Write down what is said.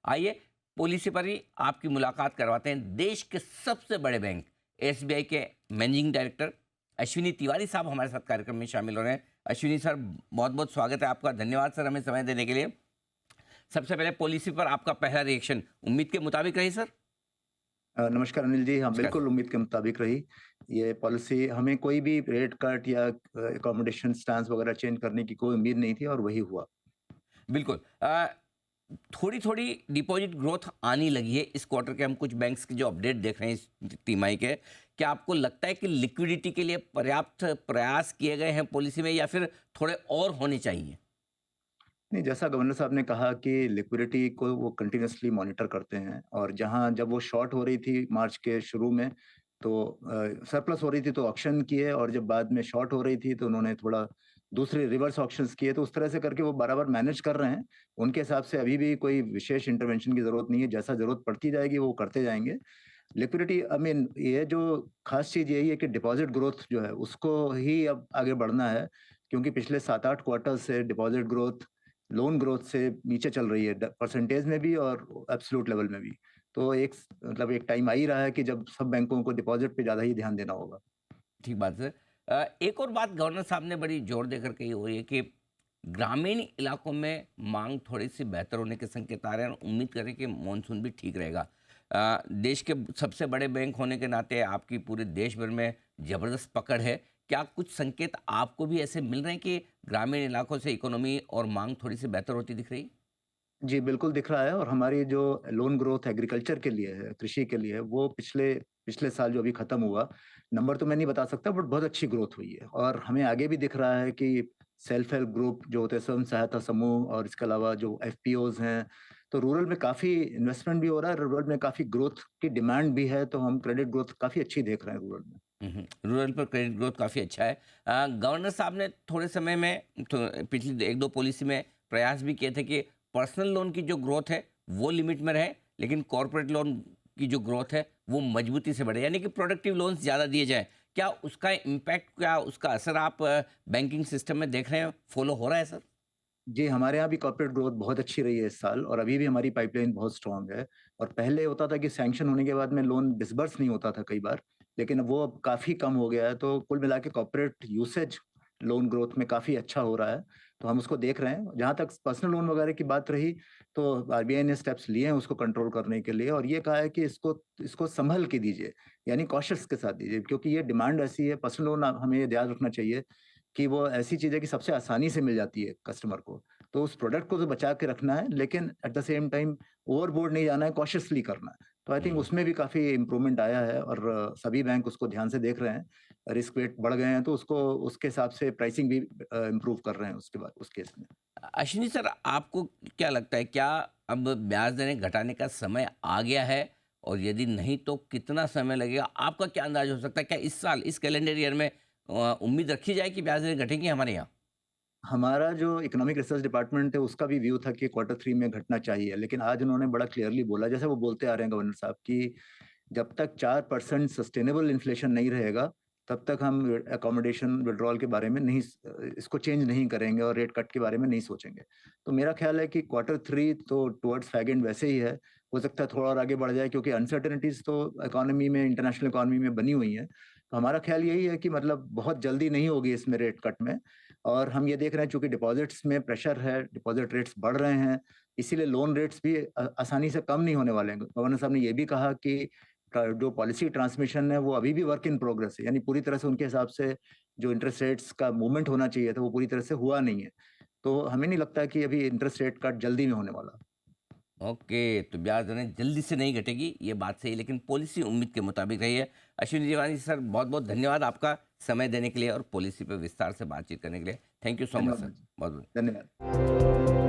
आइए पॉलिसी पर ही आपकी मुलाकात करवाते हैं। देश के सबसे बड़े बैंक एसबीआई के मैनेजिंग डायरेक्टर अश्विनी तिवारी साहब हमारे साथ कार्यक्रम में शामिल हो रहे हैं। अश्विनी सर, बहुत बहुत स्वागत है आपका। धन्यवाद सर हमें समय देने के लिए। सबसे पहले पॉलिसी पर आपका पहला रिएक्शन उम्मीद के मुताबिक रही सर? नमस्कार अनिल जी। हाँ, नमस्कार बिल्कुल सर। उम्मीद के मुताबिक रही। ये पॉलिसी हमें कोई भी रेट कट या अकोमोडेशन स्टांस वगैरह चेंज करने की कोई उम्मीद नहीं थी और वही हुआ। बिल्कुल। थोड़ी थोड़ी डिपॉजिट ग्रोथ आने लगी है इस क्वार्टर के। हम कुछ बैंक्स के जो अपडेट देख रहे हैं इस तिमाही के, क्या आपको लगता है कि लिक्विडिटी के लिए पर्याप्त प्रयास किए गए हैं पॉलिसी में, या फिर थोड़े और होने चाहिए? नहीं, जैसा गवर्नर साहब ने कहा कि लिक्विडिटी को वो कंटिन्यूअसली मॉनिटर करते हैं और जहाँ जब वो शॉर्ट हो रही थी मार्च के शुरू में, तो सरप्लस हो रही थी तो ऑक्शन किए, और जब बाद में शॉर्ट हो रही थी तो उन्होंने थोड़ा दूसरे रिवर्स ऑक्शंस किए। तो उस तरह से करके वो बराबर मैनेज कर रहे हैं। उनके हिसाब से अभी भी कोई विशेष इंटरवेंशन की ज़रूरत नहीं है। जैसा ज़रूरत पड़ती जाएगी वो करते जाएँगे। लिक्विडिटी आई मीन ये जो खास चीज़ यही है कि डिपॉज़िट ग्रोथ जो है उसको ही अब आगे बढ़ना है, क्योंकि पिछले 7-8 क्वार्टर से डिपॉज़िट ग्रोथ लोन ग्रोथ से नीचे चल रही है, परसेंटेज में भी और एब्सोल्यूट लेवल में भी। तो एक मतलब एक टाइम आ ही रहा है कि जब सब बैंकों को डिपॉज़िट पे ज़्यादा ही ध्यान देना होगा। ठीक बात है। एक और बात गवर्नर साहब ने बड़ी जोर देकर कही हुई है कि ग्रामीण इलाकों में मांग थोड़ी सी बेहतर होने के संकेत आ रहे हैं, और उम्मीद करें कि मानसून भी ठीक रहेगा। देश के सबसे बड़े बैंक होने के नाते आपकी पूरे देश भर में ज़बरदस्त पकड़ है। क्या कुछ संकेत आपको भी ऐसे मिल रहे हैं कि ग्रामीण इलाकों से इकोनॉमी और मांग थोड़ी सी बेहतर होती दिख रही? जी, बिल्कुल दिख रहा है। और हमारी जो लोन ग्रोथ एग्रीकल्चर के लिए है, कृषि के लिए है, वो पिछले पिछले साल जो अभी खत्म हुआ, नंबर तो मैं नहीं बता सकता, बट बहुत अच्छी ग्रोथ हुई है। और हमें आगे भी दिख रहा है कि सेल्फ हेल्प ग्रुप जो होते हैं, स्वयं सहायता समूह, और इसके अलावा जो एफपीओज़ हैं, तो रूरल में काफ़ी इन्वेस्टमेंट भी हो रहा है, रूरल में काफ़ी ग्रोथ की डिमांड भी है, तो हम क्रेडिट ग्रोथ काफ़ी अच्छी देख रहे हैं रूरल में। रूरल पर क्रेडिट ग्रोथ काफ़ी अच्छा है। गवर्नर साहब ने थोड़े समय में तो पिछली एक दो पॉलिसी में प्रयास भी किए थे कि पर्सनल लोन की जो ग्रोथ है वो लिमिट में रहे, लेकिन कॉरपोरेट लोन की जो ग्रोथ है वो मजबूती से बढ़े, यानी कि प्रोडक्टिव लोन्स ज़्यादा दिए जाएं। क्या उसका इम्पैक्ट, क्या उसका असर आप बैंकिंग सिस्टम में देख रहे हैं, फॉलो हो रहा है सर? जी, हमारे यहाँ भी कॉर्पोरेट ग्रोथ बहुत अच्छी रही है इस साल, और अभी भी हमारी पाइपलाइन बहुत स्ट्रॉन्ग है। और पहले होता था कि सैंक्शन होने के बाद में लोन डिसबर्स नहीं होता था कई बार, लेकिन वो अब काफ़ी कम हो गया है। तो कुल मिला के कॉर्पोरेट यूसेज लोन ग्रोथ में काफ़ी अच्छा हो रहा है, तो हम उसको देख रहे हैं। जहाँ तक पर्सनल लोन वगैरह की बात रही, तो आरबीआई ने स्टेप्स लिए हैं उसको कंट्रोल करने के लिए, और ये कहा है कि इसको इसको सँभल के दीजिए, यानी कॉशियस के साथ दीजिए, क्योंकि ये डिमांड ऐसी है। पर्सनल लोन हमें ये ध्यान रखना चाहिए कि वो ऐसी चीज़ है कि सबसे आसानी से मिल जाती है कस्टमर को। तो उस प्रोडक्ट को तो बचा के रखना है, लेकिन at the same time overboard नहीं जाना है, कॉशियसली करना है। तो आई थिंक हम्म। उसमें भी काफ़ी इम्प्रूवमेंट आया है, और सभी बैंक उसको ध्यान से देख रहे हैं। रिस्क वेट बढ़ गए हैं तो उसको उसके हिसाब से प्राइसिंग भी इम्प्रूव कर रहे हैं उसके बाद उस केस में। अश्विनी सर, आपको क्या लगता है, क्या अब ब्याज दरें घटाने का समय आ गया है? और यदि नहीं तो कितना समय लगेगा? आपका क्या अंदाज हो सकता है? क्या इस साल, इस कैलेंडर ईयर में उम्मीद रखी जाए कि ब्याज दरें घटेंगी हमारे यहाँ? हमारा जो इकोनॉमिक रिसर्च डिपार्टमेंट है उसका भी व्यू था कि क्वार्टर 3 में घटना चाहिए, लेकिन आज उन्होंने बड़ा क्लियरली बोला, जैसे वो बोलते आ रहे हैं गवर्नर साहब, कि जब तक 4% सस्टेनेबल इन्फ्लेशन नहीं रहेगा, तब तक हम अकोमोडेशन विथड्रॉल के बारे में नहीं इसको चेंज नहीं करेंगे और रेट कट के बारे में नहीं सोचेंगे। तो मेरा ख्याल है कि क्वार्टर 3 तो टुवर्ड्स फैग एंड वैसे ही है। हो सकता है थोड़ा और आगे बढ़ जाए, क्योंकि अनसर्टेनिटीज़ तो इकोनॉमी में, इंटरनेशनल इकोनॉमी में बनी हुई हैं। तो हमारा ख्याल यही है कि मतलब बहुत जल्दी नहीं होगी इसमें रेट कट में। और हम ये देख रहे हैं चूँकि डिपॉज़िट्स में प्रेशर है, डिपॉज़िट रेट्स बढ़ रहे हैं, इसीलिए लोन रेट्स भी आसानी से कम नहीं होने वाले हैं। गवर्नर साहब ने ये भी कहा कि जो पॉलिसी ट्रांसमिशन है वो अभी भी वर्क इन प्रोग्रेस है, यानी पूरी तरह से उनके हिसाब से जो इंटरेस्ट रेट्स का मूवमेंट होना चाहिए था वो पूरी तरह से हुआ नहीं है। तो हमें नहीं लगता कि अभी इंटरेस्ट रेट कट जल्दी में होने वाला। ओके, तो ब्याज दरें जल्दी से नहीं घटेगी, ये बात सही है, लेकिन पॉलिसी उम्मीद के मुताबिक रही है। अश्विनी तिवारी सर, बहुत बहुत धन्यवाद आपका समय देने के लिए और पॉलिसी पर विस्तार से बातचीत करने के लिए। थैंक यू सो मच धन्यवाद सर। जी। बहुत बहुत धन्यवाद।